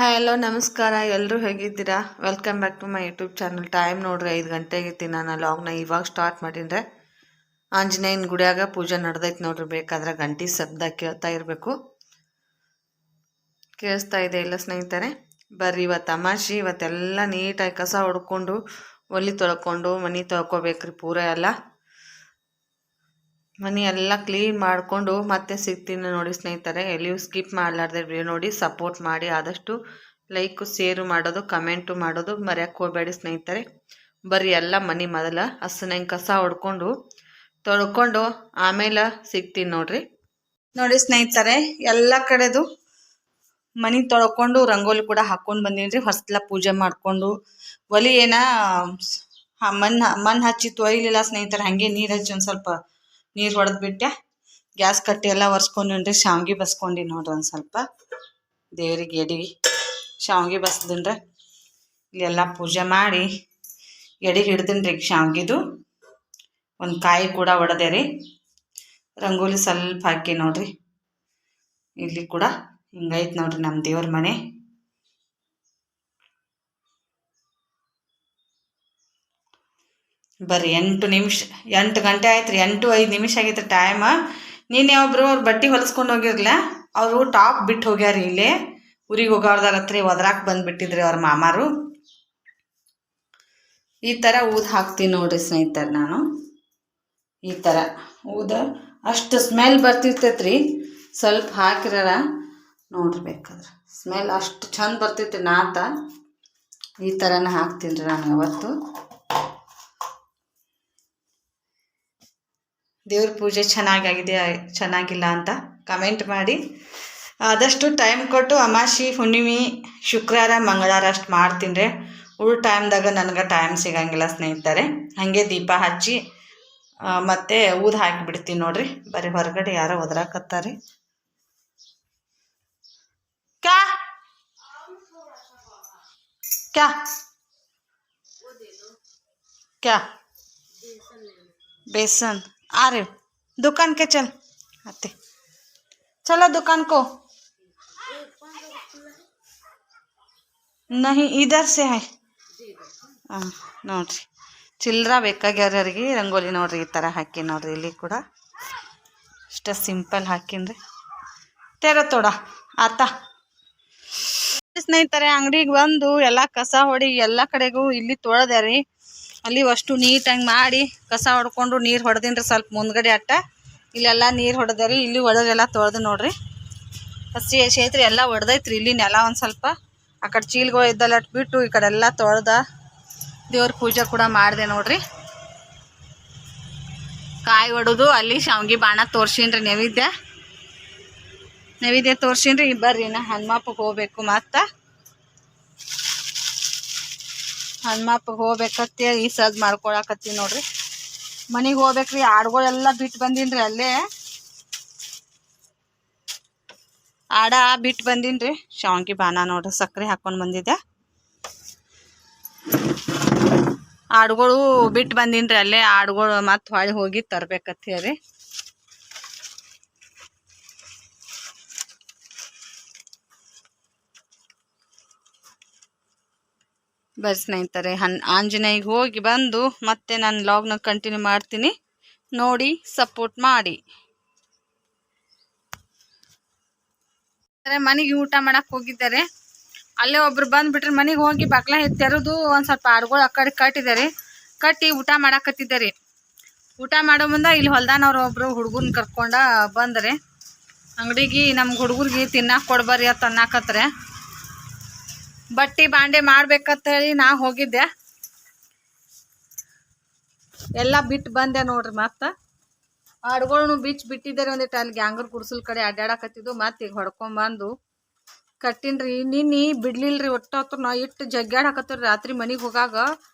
Hi hello ನಮಸ್ಕಾರ, ಎಲ್ಲರೂ ಹೇಗಿದ್ದೀರಾ? Welcome back to my YouTube channel. Time ನೋಡ್ರಿ 5 ಗಂಟೆಗಿತ್ತು. ನಾನು ಲಾಗ್ನ ಇವಾಗ ಸ್ಟಾರ್ಟ್ ಮಾಡಿದ್ರೆ ಆಂಜನೇಯನ ಗುಡಿಯಾಗ ಪೂಜೆ ನಡೆದೈತೆ ನೋಡ್ರಿ. ಬೇಕಾದ್ರೆ ಗಂಟೆ ಶಬ್ದ ಕೇಳ್ತಾ ಇರಬೇಕು. ಕೇಳಿಸ್ತಾ ಇದೆ ಇಲ್ಲ ಸ್ನೇಹಿತರೆ? ಬರ್ರಿ, ಇವತ್ತು ಅಮಾವಾಸ್ಯೆ. ಇವತ್ತೆಲ್ಲ ನೀಟಾಗಿ ಕಸ ಹೊಡ್ಕೊಂಡು ಒಲಿ ತೊಳ್ಕೊಂಡು ಮನೆ ತೊಳ್ಕೊಬೇಕ್ರಿ. ಪೂರ ಎಲ್ಲ ಮನೆ ಎಲ್ಲ ಕ್ಲೀನ್ ಮಾಡಿಕೊಂಡು ಮತ್ತೆ ಸಿಗ್ತೀನಿ ನೋಡಿ ಸ್ನೇಹಿತರೆ. ಎಲ್ಲಿಯೂ ಸ್ಕಿಪ್ ಮಾಡಲಾರ್ದೆ ವಿಡಿಯೋ ನೋಡಿ ಸಪೋರ್ಟ್ ಮಾಡಿ. ಆದಷ್ಟು ಲೈಕು ಶೇರು ಮಾಡೋದು ಕಮೆಂಟು ಮಾಡೋದು ಮರೆಯೋಕ್ಕೆ ಹೋಗಬೇಡಿ ಸ್ನೇಹಿತರೆ. ಬರ್ರಿ ಎಲ್ಲ ಮನೆ ಮೊದಲ ಹಸನಾಗಿ ಕಸ ಹೊಡ್ಕೊಂಡು ತೊಳ್ಕೊಂಡು ಆಮೇಲೆ ಸಿಗ್ತೀನಿ ನೋಡ್ರಿ. ನೋಡಿ ಸ್ನೇಹಿತರೆ, ಎಲ್ಲ ಕಡೆದು ಮನೆ ತೊಳ್ಕೊಂಡು ರಂಗೋಲಿ ಕೂಡ ಹಾಕ್ಕೊಂಡು ಬಂದೀನಿ ರೀ. ಹೊಸಲ ಪೂಜೆ ಮಾಡಿಕೊಂಡು ಒಲಿ ಏನ ಮಣ್ಣು ಹಚ್ಚಿ ತೊಯ್ಲಿಲ್ಲ ಸ್ನೇಹಿತರೆ. ಹಾಗೆ ನೀರು ಹಚ್ಚಿ ಒಂದು ಸ್ವಲ್ಪ ನೀರು ಹೊಡೆದು ಬಿಟ್ಟೆ. ಗ್ಯಾಸ್ ಕಟ್ಟಿ ಎಲ್ಲ ಒರೆಸ್ಕೊಂಡ್ರಿ. ಶಾವ್ಗೆ ಬಸ್ಕೊಂಡು ನೋಡ್ರಿ. ಒಂದು ಸ್ವಲ್ಪ ದೇವ್ರಿಗೆ ಎಡಿ ಶಾವ್ಗೆ ಬಸ್ದಿಂಡ್ರೆ ಇಲ್ಲೆಲ್ಲ ಪೂಜೆ ಮಾಡಿ ಎಡಿ ಹಿಡ್ದೀನಿ ರೀ. ಶಾವ್ಗಿದು ಒಂದು ಕಾಯಿ ಕೂಡ ಒಡೆದೆ ರೀ. ರಂಗೋಲಿ ಸ್ವಲ್ಪ ಹಾಕಿ ನೋಡ್ರಿ. ಇಲ್ಲಿ ಕೂಡ ಹಿಂಗೈತೆ ನೋಡ್ರಿ ನಮ್ಮ ದೇವ್ರ ಮನೆ. ಬರ್ರಿ 8 ಗಂಟೆ ಆಯ್ತು ರೀ. 8:05 ಆಗೈತೆ ಟೈಮ್. ನೀನೇ ಒಬ್ರು ಅವ್ರು ಬಟ್ಟೆ ಹೊಲಿಸ್ಕೊಂಡು ಹೋಗಿರ್ಲ, ಅವರು ಟಾಪ್ ಬಿಟ್ಟು ಹೋಗ್ಯಾರಿ. ಇಲ್ಲೇ ಊರಿಗೆ ಹೋಗೋರ್ದಾಗತ್ರಿ ಒದ್ರಾಕ್ ಬಂದುಬಿಟ್ಟಿದ್ರಿ ಅವ್ರ ಮಾಮಾರು. ಈ ಥರ ಊದು ಹಾಕ್ತೀನಿ ನೋಡ್ರಿ ಸ್ನೇಹಿತರೆ. ನಾನು ಈ ಥರ ಊದ ಅಷ್ಟು ಸ್ಮೆಲ್ ಬರ್ತಿರ್ತೈತ್ರಿ. ಸ್ವಲ್ಪ ಹಾಕಿರಾರ ನೋಡ್ರಿ, ಬೇಕಾದ್ರೆ ಸ್ಮೆಲ್ ಅಷ್ಟು ಚಂದ ಬರ್ತೈತ್ರಿ. ನಾತ ಈ ಥರನ ಹಾಕ್ತೀನಿ ರೀ ನಾನು ಯಾವತ್ತು. ದೇವ್ರ ಪೂಜೆ ಚೆನ್ನಾಗಾಗಿದೆ ಚೆನ್ನಾಗಿಲ್ಲ ಅಂತ ಕಮೆಂಟ್ ಮಾಡಿ. ಆದಷ್ಟು ಟೈಮ್ ಕೊಟ್ಟು ಅಮಾವಾಸ್ಯೆ ಹುಣ್ಣಿಮೆ ಶುಕ್ರವಾರ ಮಂಗಳವಾರ ಅಷ್ಟು ಮಾಡ್ತೀನಿ ರೀ. ಉಳ್ ಟೈಮ್ದಾಗ ನನಗೆ ಟೈಮ್ ಸಿಗಂಗಿಲ್ಲ ಸ್ನೇಹಿತರೆ. ಹಾಗೆ ದೀಪ ಹಚ್ಚಿ ಮತ್ತೆ ಊದು ಹಾಕಿಬಿಡ್ತೀನಿ ನೋಡ್ರಿ. ಬರೀ ಹೊರಗಡೆ ಯಾರೋ ಒದರಾಕತ್ತಾರೆ. ಕ್ಯಾ ಕ್ಯಾ ಕ್ಯಾ बेसन आ रहे हो? दुकान के चल आते, चलो दुकान को. नहीं इधर से है. ಹಾಂ ನೋಡ್ರಿ, ಚಿಲ್ಲರ ಬೇಕಾಗ್ಯಾರಿಗೆ ರಂಗೋಲಿ ನೋಡ್ರಿ. ಈ ಥರ ಹಾಕಿ ನೋಡ್ರಿ. ಇಲ್ಲಿ ಕೂಡ ಅಷ್ಟೇ ಸಿಂಪಲ್ ಹಾಕಿನ್ರಿ. ತೆರ ತೋಡ ಆತ ಸ್ನೇಹಿತರೆ. ಅಂಗಡಿಗೆ ಬಂದು ಎಲ್ಲ ಕಸ ಹೊಡಿ ಎಲ್ಲ ಕಡೆಗೂ ಇಲ್ಲಿ ತೊಳೆದೆ ರೀ. ಅಲ್ಲಿ ಅಷ್ಟು ನೀಟಾಗಿ ಮಾಡಿ ಕಸ ಹೊಡ್ಕೊಂಡು ನೀರು ಹೊಡೆದೀನಿ ರೀ. ಸ್ವಲ್ಪ ಮುಂದ್ಗಡೆ ಅಟ್ಟ ಇಲ್ಲೆಲ್ಲ ನೀರು ಹೊಡೆದ ರೀ. ಇಲ್ಲಿ ಒಳಗೆಲ್ಲ ತೊಳೆದು ನೋಡ್ರಿ. ಹಸಿ ಐತ್ರಿ ಎಲ್ಲ ಹೊಡೆದೈತ್ರಿ. ಇಲ್ಲಿ ನೆಲ ಒಂದು ಸ್ವಲ್ಪ ಆ ಕಡೆ ಚೀಲ್ಗಳು ಇದ್ದಲ್ಲ ಬಿಟ್ಟು ಈ ಕಡೆ ಎಲ್ಲ ತೊಳೆದ ದೇವ್ರ ಪೂಜೆ ಕೂಡ ಮಾಡಿದೆ ನೋಡ್ರಿ. ಕಾಯಿ ಹೊಡೆದು ಅಲ್ಲಿ ಶಾವ್ಗೆ ಬಾಣ ತೋರ್ಸೀನ್ರಿ. ನೈವೇದ್ಯ ತೋರ್ಸೀನ್ರಿ. ಬರ್ರಿ ನಾ ಹನುಮಪ್ಪಗೆ ಹೋಗ್ಬೇಕು. ಮತ್ತು ಹನುಮಪ್ಪಗೆ ಹೋಗ್ಬೇಕಂತೇಳಿ ಈ ಸದ್ ಮಾಡ್ಕೊಳಕತ್ತೀವಿ ನೋಡ್ರಿ. ಮನೆಗೆ ಹೋಗ್ಬೇಕ್ರಿ. ಆಡುಗಳೆಲ್ಲ ಬಿಟ್ಟು ಬಂದೀನಿ ರೀ. ಅಲ್ಲೇ ಆಡ ಬಿಟ್ಟು ಬಂದೀನಿ ರೀ. ಶಾವ್ಗೆ ಬಾನ ನೋಡ್ರಿ ಸಕ್ಕರೆ ಹಾಕ್ಕೊಂಡು ಬಂದಿದ್ದೆ. ಆಡುಗಳು ಬಿಟ್ಟು ಬಂದೀನಿ ರೀ. ಅಲ್ಲೇ ಆಡುಗಳು ಮತ್ತೆ ಹೊಳ್ಳಿ ಹೋಗಿ ತರ್ಬೇಕಂತೇಳಿ. ಬಸ್ ಸ್ನೇಹಿತರೆ, ಆಂಜನೇಯಗೆ ಹೋಗಿ ಬಂದು ಮತ್ತೆ ನಾನು ಲಾಗ್ನ ಕಂಟಿನ್ಯೂ ಮಾಡ್ತೀನಿ. ನೋಡಿ ಸಪೋರ್ಟ್ ಮಾಡಿ. ಮನೆಗೆ ಊಟ ಮಾಡಕ್ಕೆ ಹೋಗಿದ್ದಾರೆ. ಅಲ್ಲೇ ಒಬ್ರು ಬಂದುಬಿಟ್ರೆ ಮನೆಗೆ ಹೋಗಿ ಬಾಗ್ಲ ತೆರೆದು ಒಂದು ಸ್ವಲ್ಪ ಆಡುಗಳು ಆ ಕಡೆ ಕಟ್ಟಿದ್ದಾರೆ. ಕಟ್ಟಿ ಊಟ ಮಾಡಾಕತ್ತಿದ್ದಾರೆ. ಊಟ ಮಾಡೋ ಮುಂದೆ ಇಲ್ಲಿ ಹೊಲ್ದಾನವ್ರು ಒಬ್ಬರು ಹುಡುಗನ ಕರ್ಕೊಂಡ ಬಂದರೆ ಅಂಗಡಿಗೆ ನಮ್ಮ ಹುಡುಗರಿಗೆ ತಿನ್ನಕ್ಕೆ ಕೊಡ್ಬರ್ರಿ ಅಂತ ಅನ್ನಕತ್ರೆ. ಬಟ್ಟೆ ಬಾಂಡೆ ಮಾಡ್ಬೇಕಂತ ಹೇಳಿ ನಾ ಹೋಗಿದ್ದೆ. ಎಲ್ಲ ಬಿಟ್ಟು ಬಂದೆ ನೋಡ್ರಿ. ಮತ್ತು ಆಡುಗಳನ್ನು ಬಿಟ್ಟಿದ್ದಾರೆ. ಒಂದಿಟ್ಟು ಅಲ್ಲಿ ಗ್ಯಾಂಗರ್ ಗುಡ್ಸಲ್ ಕಡೆ ಅಡ್ಡಾಡಕತ್ತಿದ್ದು. ಮತ್ತೆ ಈಗ ಹೊಡ್ಕೊಂಬಂದು ಕಟ್ಟಿನ್ರಿ. ನಿನ್ನೆ ಬಿಡ್ಲಿಲ್ರಿ. ಒಟ್ಟು ಹತ್ರ ನಾ ಇಟ್ಟು ಜಗ್ಗಾಡಕತ್ತೀರಿ. ರಾತ್ರಿ ಮನೆಗೆ ಹೋಗಾಗ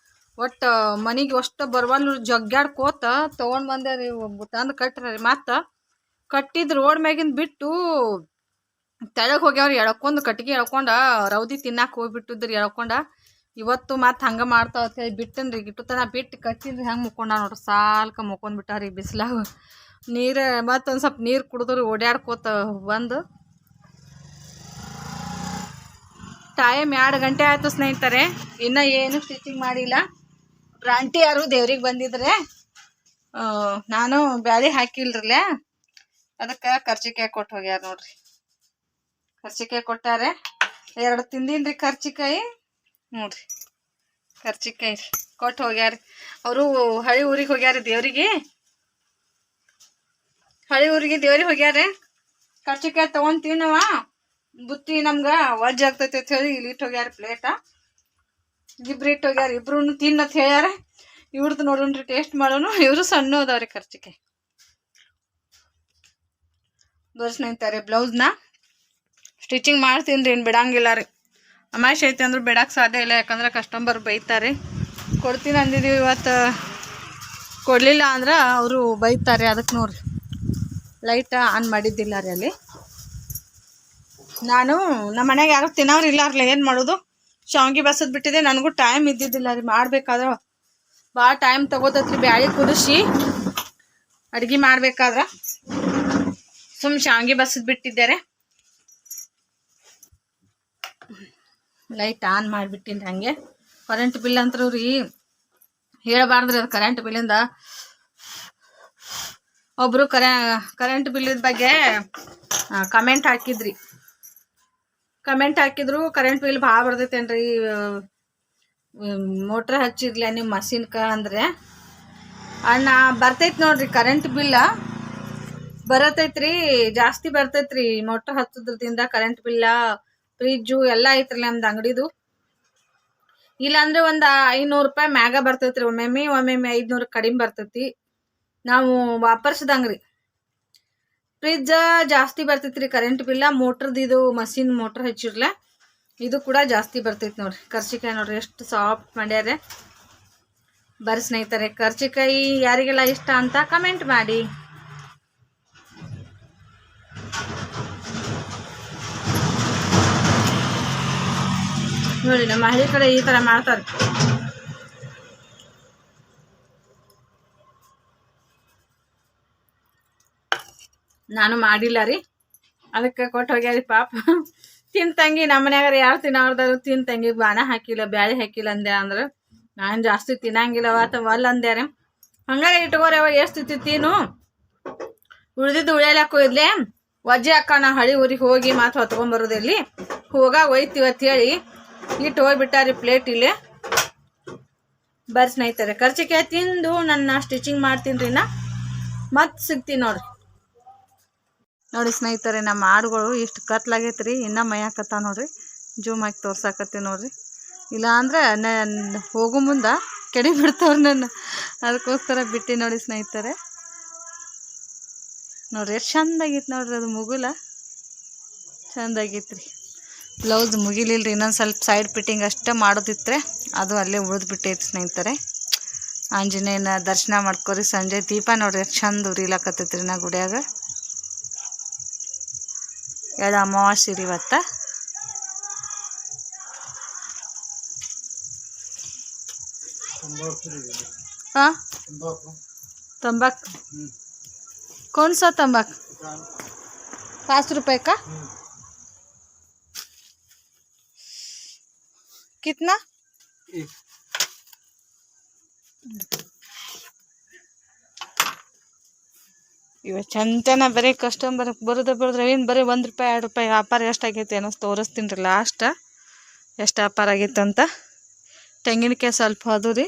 ಒಟ್ಟು ಮನೆಗೆ ಅಷ್ಟು ಬರ್ವಲ್ರಿ. ಜಗ್ಗಾಡ್ಕೋತ ತೊಗೊಂಡು ಬಂದೆ ರೀ. ತಂದು ಕಟ್ಟ್ರಿ. ಮತ್ತು ಕಟ್ಟಿದ್ದು ರೋಡ್ ಮ್ಯಾಗಿಂದ ಬಿಟ್ಟು ತೆಳಗೆ ಹೋಗ್ಯಾವ್ರಿ. ಎಳ್ಕೊಂಡು ಕಟ್ಟಿಗೆ ಎಳ್ಕೊಂಡ ರೌದಿ ತಿನ್ನಕ್ಕೆ ಹೋಗ್ಬಿಟ್ಟಿದ್ರಿ ಎಳ್ಕೊಂಡ. ಇವತ್ತು ಮತ್ತು ಹಂಗೆ ಮಾಡ್ತಾವ ಅಂತೇಳಿ ಬಿಟ್ಟನ್ರಿ. ಗಿಟ್ಟುತನ ಬಿಟ್ಟು ಕಟ್ಟಿನ್ರಿ. ಹಂಗೆ ಮುಕ್ಕೊಂಡ ನೋಡ್ರಿ. ಸಾಲ್ಕ ಮುಕ್ಕೊಂಡ್ಬಿಟ್ಟಾರಿ ಬಿಸಿಲಾಗ. ನೀರು ಮತ್ತೊಂದು ಸ್ವಲ್ಪ ನೀರು ಕುಡಿದ್ರಿ. ಓಡಾಡ್ಕೋತ ಬಂದು ಟೈಮ್ 2 ಗಂಟೆ ಆಯಿತು ಸ್ನೇಹಿತರೆ, ಇನ್ನೂ ಏನು ಸ್ಟಿಚಿಂಗ್ ಮಾಡಿಲ್ಲ. ಆಂಟಿ ಯಾರು ದೇವ್ರಿಗೆ ಬಂದಿದ್ರೆ ನಾನು ಬ್ಯಾಳಿ ಹಾಕಿಲ್ರಲ್ಲ, ಅದಕ್ಕೆ ಕರ್ಚಿಕಾಯಿ ಕೊಟ್ಟು ಹೋಗ್ಯಾರ ನೋಡ್ರಿ. ಕರ್ಚಿಕಾಯಿ ಕೊಟ್ಟಾರೆ, 2 ತಿಂದಿನ್ರಿ ಕರ್ಚಿಕಾಯಿ ನೋಡ್ರಿ. ಕರ್ಚಿಕಾಯಿ ಕೊಟ್ಟು ಹೋಗ್ಯಾರ. ಅವರು ಹಳಿ ಊರಿಗೆ ಹೋಗ್ಯಾರ, ದೇವ್ರಿಗೆ ಹೋಗ್ಯಾರ. ಕರ್ಚಿಕಾಯಿ ತಗೊಂಡ್ ತಿನ್ನವ, ಬುತ್ತಿ ನಮ್ಗೆ ವಜ್ಜ ಆಗ್ತೈತಿ ಅಂತ ಹೇಳಿ ಇಲ್ಲಿ ಇಟ್ಟು ಹೋಗ್ಯಾರ. ಪ್ಲೇಟ ಇಬ್ರು ಇಟ್ಟು ಹೋಗ್ಯಾರ. ಇಬ್ರು ತಿನ್ನತ್ ಹೇಳ್ಯಾರ. ಇವ್ರದ್ದು ನೋಡೋಣ್ರಿ, ಟೇಸ್ಟ್ ಮಾಡೋನು. ಇವರು ಸಣ್ಣ ಅದಾವ್ರಿ ಕರ್ಚಿಕಾಯಿ. ಸ್ನೇಹಿತರೆ ಬ್ಲೌಸ್ನ ಸ್ಟಿಚಿಂಗ್ ಮಾಡ್ತೀನಿ ರೀ, ಏನು ಬಿಡಂಗಿಲ್ಲ ರೀ. ಅಮಾಶೆ ಐತಿ ಅಂದ್ರೆ ಬಿಡಕ್ಕೆ ಸಾಧ್ಯ ಇಲ್ಲ, ಯಾಕಂದ್ರೆ ಕಸ್ಟಮರ್ ಬೈತಾರೆ. ಕೊಡ್ತೀನಿ ಅಂದಿದ್ದೀವಿ, ಇವತ್ತು ಕೊಡಲಿಲ್ಲ ಅಂದ್ರೆ ಅವರು ಬೈತಾರೆ. ಅದಕ್ಕೆ ನೋಡ್ರಿ ಲೈಟ್ ಆನ್ ಮಾಡಿದ್ದಿಲ್ಲ ರೀ ಅಲ್ಲಿ. ನಾನು ನಮ್ಮ ಮನೆಗೆ ಯಾರು ತಿನ್ನೋರು ಇಲ್ಲಾರಲ್ಲ, ಏನು ಮಾಡೋದು. ಶಾವಿಗೆ ಬಸದ್ ಬಿಟ್ಟಿದೆ, ನನಗೂ ಟೈಮ್ ಇದ್ದಿದ್ದಿಲ್ಲ ರೀ. ಮಾಡ್ಬೇಕಾದ್ರೆ ಭಾಳ ಟೈಮ್ ತಗೋತೈತ್ರಿ. ಬ್ಯಾಳಿ ಕುದಿಸಿ ಅಡುಗೆ ಮಾಡ್ಬೇಕಾದ್ರೆ ಶಾವಿಗೆ ಬಸದ್ ಬಿಟ್ಟಿದ್ದಾರೆ. ಲೈಟ್ ಆನ್ ಮಾಡಿಬಿಟ್ಟಿನಿ ಹಂಗೆ. ಕರೆಂಟ್ ಬಿಲ್ ಅಂತೂ ರೀ ಹೇಳಬಾರ್ದ್ರಿ, ಅದು ಕರೆಂಟ್ ಬಿಲ್ಲಿಂದ. ಒಬ್ಬರು ಕರೆಂಟ್ ಬಿಲ್ಲಿದ ಬಗ್ಗೆ ಕಮೆಂಟ್ ಹಾಕಿದ್ರು. ಕರೆಂಟ್ ಬಿಲ್ ಭಾಳ ಬರ್ತೈತೇನ್ರಿ ಮೋಟ್ರ್ ಹಚ್ಚಿರ್ಲಿ ನೀವು ಮಷಿನ್ಕ ಅಂದ್ರೆ. ಅಣ್ಣ ಬರ್ತೈತಿ ನೋಡ್ರಿ, ಕರೆಂಟ್ ಬಿಲ್ಲ ಬರತೈತ್ರಿ, ಜಾಸ್ತಿ ಬರ್ತೈತ್ರಿ ಮೋಟ್ರ್ ಹಚ್ಚೋದ್ರದಿಂದ. ಕರೆಂಟ್ ಬಿಲ್ಲ, ಫ್ರಿಜ್ಜು ಎಲ್ಲ ಐತ್ರಲ್ಲ ನಮ್ದು ಅಂಗಡಿದು. ಇಲ್ಲಾಂದ್ರೆ ಒಂದು 500 ರೂಪಾಯಿ ಮ್ಯಾಗ ಬರ್ತೈತ್ರಿ. ಒಮ್ಮೊಮ್ಮೆ 500 ಕಡಿಮೆ ಬರ್ತೈತಿ. ನಾವು ವಾಪರ್ಸ್ದಂಗ್ರಿ. ಫ್ರಿಜ್ಜ ಜಾಸ್ತಿ ಬರ್ತೈತ್ರಿ ಕರೆಂಟ್ ಬಿಲ್ಲ. ಮೋಟ್ರದ್ದು ಇದು ಮಷಿನ್ ಮೋಟ್ರ್ ಹಚ್ಚಿರ್ಲ ಇದು ಕೂಡ ಜಾಸ್ತಿ ಬರ್ತೈತಿ ನೋಡ್ರಿ. ಕರ್ಚಿಕಾಯಿ ನೋಡ್ರಿ ಎಷ್ಟು ಸಾಫ್ಟ್ ಮಾಡ್ಯಾರೆ. ಬರ್ರಿ ಸ್ನೇಹಿತರೆ, ಕರ್ಚಿಕಾಯಿ ಯಾರಿಗೆಲ್ಲ ಇಷ್ಟ ಅಂತ ಕಮೆಂಟ್ ಮಾಡಿ. ನೋಡಿ ನಮ್ಮ ಹಳ್ಳಿ ಕಡೆ ಈ ಥರ ಮಾಡ್ತಾರೆ. ನಾನು ಮಾಡಿಲ್ಲ ರೀ, ಅದಕ್ಕೆ ಕೊಟ್ಟು ಹೋಗ್ಯಾರಿ ಪಾಪ. ತಿಂತಂಗಿ ನಮ್ಮ ಮನ್ಯಾಗಾರ ಯಾರು ತಿನ್ನೋರ್ದಾರು ತಿಂತಂಗಿ ಬಾಣ ಹಾಕಿಲ್ಲ, ಬ್ಯಾಳಿ ಹಾಕಿಲ್ಲ ಅಂದೆ ಅಂದ್ರೆ ನಾನು ಜಾಸ್ತಿ ತಿನ್ನಂಗಿಲ್ಲವ ಅಥವಾ ಅಲ್ಲ ಅಂದ್ಯಾರ. ಹಂಗಾಗಿ ಇಟ್ಕೋರವ ಎಷ್ಟು ತಿನ್ನು, ಉಳಿದಿದ್ದು ಉಳಿಯಲಕ್ಕೂ ಇದ್ಲೆ ವಜ್ಜೆ ಅಕ್ಕ. ನಾವು ಹಳಿ ಊರಿಗೆ ಹೋಗಿ ಮಾತು ಹೊತ್ಕೊಂಬರೋದಿಲ್ಲಿ ಒಯ್ತೀವತ್ತು ಹೇಳಿ ಇಟ್ಟು ಹೋಗ್ಬಿಟ್ಟಾರಿ ಪ್ಲೇಟ್ ಇಲ್ಲೇ. ಬರ್ರಿ ಸ್ನೇಹಿತರೆ, ಕರ್ಚಿಕಾಯಿ ತಿಂದು ನನ್ನ ಸ್ಟಿಚಿಂಗ್ ಮಾಡ್ತೀನಿ ರೀ. ಮತ್ತೆ ಸಿಗ್ತೀನಿ ನೋಡಿ ಸ್ನೇಹಿತರೆ. ನಮ್ಮ ಆಡುಗಳು ಇಷ್ಟು ಕತ್ಲಾಗೈತ್ರಿ, ಇನ್ನೂ ಮೈಯಾಕತ್ತ ನೋಡ್ರಿ. ಜೂಮ್ ಹಾಕಿ ತೋರ್ಸಾಕತ್ತೀವಿ ನೋಡ್ರಿ. ಇಲ್ಲ ಅಂದ್ರೆ ಹೋಗೋ ಮುಂದೆ ಕೆಡಿ ಬಿಡ್ತಾವ್ರಿ ನನ್ನ, ಅದಕ್ಕೋಸ್ಕರ ಬಿಟ್ಟು ನೋಡಿ ಸ್ನೇಹಿತರೆ. ನೋಡ್ರಿ ಎಷ್ಟು ಚಂದಾಗಿತ್ತು ನೋಡ್ರಿ, ಅದು ಮುಗುಲ ಚಂದಾಗಿತ್ತು ರೀ. ಬ್ಲೌಸ್ ಮುಗಿಲಿಲ್ರಿ, ಇನ್ನೊಂದು ಸ್ವಲ್ಪ ಸೈಡ್ ಫಿಟ್ಟಿಂಗ್ ಅಷ್ಟೇ ಮಾಡೋದಿತ್ರೆ, ಅದು ಅಲ್ಲೇ ಉಳಿದ್ಬಿಟ್ಟೈತಿ ಸ್ನೇಹಿತರೆ. ಆಂಜನೇಯನ ದರ್ಶನ ಮಾಡ್ಕೊರಿ. ಸಂಜೆ ದೀಪ ನೋಡ್ರಿ ಎಷ್ಟು ಚಂದ ಉರಿಲಾಕತ್ತೈತ್ರಿ ನಾ ಗುಡಿಯಾಗ. ಅಮಾವಾಸ್ಯೆ ರೀ ಇವತ್ತ. हाँ तंबाकू कौन सा तंबाकू 5 रुपए का कितना ಇವ ಚಂತನ ಬರೀ ಕಸ್ಟಮರ್ ಬರೋದ್ರೆ ಏನು ಬರೀ 1 ರೂಪಾಯಿ 2 ರೂಪಾಯಿ ವ್ಯಾಪಾರ ಎಷ್ಟಾಗೈತೆ ಅನ್ನೋ ತೋರಿಸ್ತೀನಿ ರೀ ಲಾಸ್ಟ್ ಎಷ್ಟು ವ್ಯಾಪಾರ ಆಗೈತೆ ಅಂತ. ತೆಂಗಿನಕಾಯಿ ಸ್ವಲ್ಪ ಅದು ರೀ.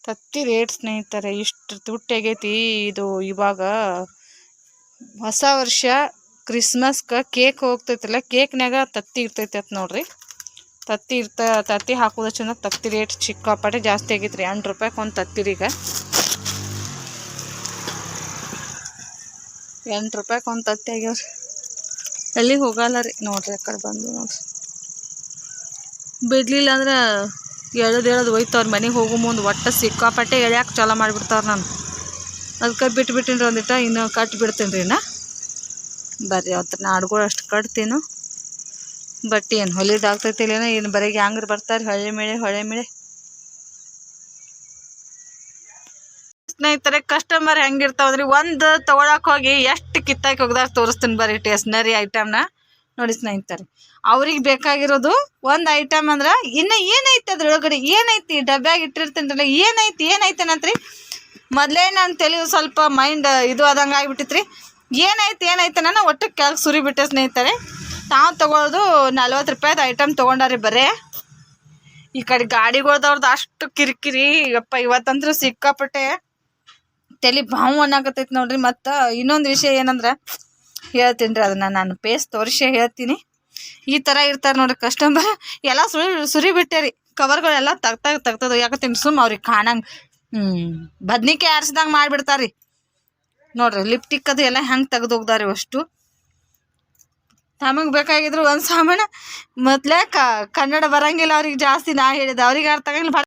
ತತ್ತಿ ರೇಟ್ ಸ್ನೇಹಿತರೆ ಇಷ್ಟು ತುಟ್ಟಾಗೈತಿ. ಇದು ಇವಾಗ ಹೊಸ ವರ್ಷ ಕ್ರಿಸ್ಮಸ್ಗೆ ಕೇಕ್ ಹೋಗ್ತೈತಲ್ಲ, ಕೇಕ್ನಾಗ ತತ್ತಿ ಇರ್ತೈತೆ ಅಂತ ನೋಡ್ರಿ. ತತ್ತಿ ಹಾಕೋದು ಚಂದ. ತತ್ತಿ ರೇಟ್ ಸಿಕ್ಕಾಪಟ್ಟೆ ಜಾಸ್ತಿ ಆಗೈತೆ ರೀ. 8 ರೂಪಾಯಿಗೆ ಒಂದು ತತ್ತಿರೀಗ 8 ರೂಪಾಯಿಗೆ ಒಂದು ತತ್ತಿ ಆಗ್ಯಾವ್ರಿ. ಎಲ್ಲಿಗೆ ಹೋಗಲ್ಲ ರೀ ನೋಡ್ರಿ, ಆ ಕಡೆ ಬಂದು ನೋಡ್ರಿ. ಬಿಡ್ಲಿಲ್ಲ ಅಂದ್ರೆ ಎಳೆದು ಒಯ್ತವ್ರ ಮನೆಗೆ ಹೋಗೋ ಮುಂದೆ ಒಟ್ಟು ಸಿಕ್ಕಾಪಟ್ಟೆ ಎಳ್ಯಾಕೆ ಚಾಲ ಮಾಡಿಬಿಡ್ತಾವ್ರ. ನಾನು ಅದಕ್ಕೆ ಬಿಟ್ಟಿನಿ ರೀ, ಒಂದಿಟ್ಟ ಇನ್ನು ಕಟ್ಟಿ ಬಿಡ್ತೀನಿ ರೀ. ಬರ್ರಿ ಅವತ್ತು ಆಡುಗಳು ಅಷ್ಟು ಕಟ್ತೀನು. ಬಟ್ ಏನು ಹೊಲಿದಾಗ್ತೈತಿ ಇಲ್ಲೇನೋ, ಏನು ಬರೀ ಹ್ಯಾಂಗ್ರಿ ಬರ್ತಾರೆ ಹೊಳೆ ಮೇಳೆ. ಸ್ನೇಹಿತರೆ ಕಸ್ಟಮರ್ ಹೆಂಗಿರ್ತಾವಂದ್ರಿ ಒಂದು ತೊಗೊಳಕ್ಕೆ ಹೋಗಿ ಎಷ್ಟು ಕಿತ್ತಾಕಿ ಹೋಗ್ದಾಗ ತೋರಿಸ್ತೀನಿ ಬರ್ರಿ ಟೇಸ್ನರಿ ಐಟಮ್ನ ನೋಡಿ ಸ್ನೇಹಿತರೆ. ಅವ್ರಿಗೆ ಬೇಕಾಗಿರೋದು ಒಂದು ಐಟಮ್ ಅಂದ್ರೆ ಇನ್ನು ಏನೈತಿ ಅದ್ರೊಳಗಡೆ ಏನೈತಿ ಡಬ್ಬ್ಯಾಗ ಇಟ್ಟಿರ್ತೀನಲ್ಲ ಏನೈತಿ ಏನೈತೇನಂತ್ರಿ ಮೊದಲೇ ನಾನು ತಲೆ ಸ್ವಲ್ಪ ಮೈಂಡ್ ಇದು ಆದಂಗೆ ಆಗಿಬಿಟ್ಟಿತ್ರಿ. ಏನೈತಿ ನಾನು ಒಟ್ಟು ಕೆಳಗೆ ಸುರಿಬಿಟ್ಟೆ ಸ್ನೇಹಿತರೆ. ನಾವು ತೊಗೊಳೋದು 40 ರೂಪಾಯ್ದು ಐಟಮ್ ತೊಗೊಂಡಾರಿ ಬರೇ. ಈ ಕಡೆ ಗಾಡಿಗಳ್ದವ್ರದ್ದು ಅಷ್ಟು ಕಿರಿಕಿರಿ ಯಪ್ಪ ಇವತ್ತಂದ್ರೂ ಸಿಕ್ಕಾಪಟ್ಟೆ ತಲೆ ಬಾವು ಅನ್ನಕತ್ತೈತಿ ನೋಡ್ರಿ. ಮತ್ತು ಇನ್ನೊಂದು ವಿಷಯ ಏನಂದ್ರೆ ಹೇಳ್ತೀನಿ ರೀ, ಅದನ್ನು ನಾನು ಪೇಸ್ ತೋರಿಸಿ ಹೇಳ್ತೀನಿ. ಈ ಥರ ಇರ್ತಾರೆ ನೋಡ್ರಿ ಕಸ್ಟಮರ್, ಎಲ್ಲ ಸುರಿ ಬಿಟ್ಟೆ ರೀ ಕವರ್ಗಳೆಲ್ಲ ತೆಗ್ತದ ಯಾಕತ್ತೀನಿ ಸುಮ್ಮ ಅವ್ರಿಗೆ ಕಾಣಂಗೆ ಬದ್ನಿಕಾಯಿ ಆರಿಸ್ದಂಗೆ ಮಾಡಿಬಿಡ್ತಾರೆ ರೀ ನೋಡ್ರಿ. ಲಿಪ್ಟಿಕ್ ಅದು ಎಲ್ಲ ಹೆಂಗೆ ತೆಗ್ದು ಹೋಗ್ದಾರಿ ಅಷ್ಟು. ನಮಗೆ ಬೇಕಾಗಿದ್ರು ಒಂದು ಸಾಮಾನು ಮೊದಲೇ ಕನ್ನಡ ಬರಂಗಿಲ್ಲ ಅವ್ರಿಗೆ ಜಾಸ್ತಿ. ನಾ ಹೇಳಿದೆ ಅವ್ರಿಗೆ ಅರ್ಥ ಆಗಂಗಿಲ್ಲ.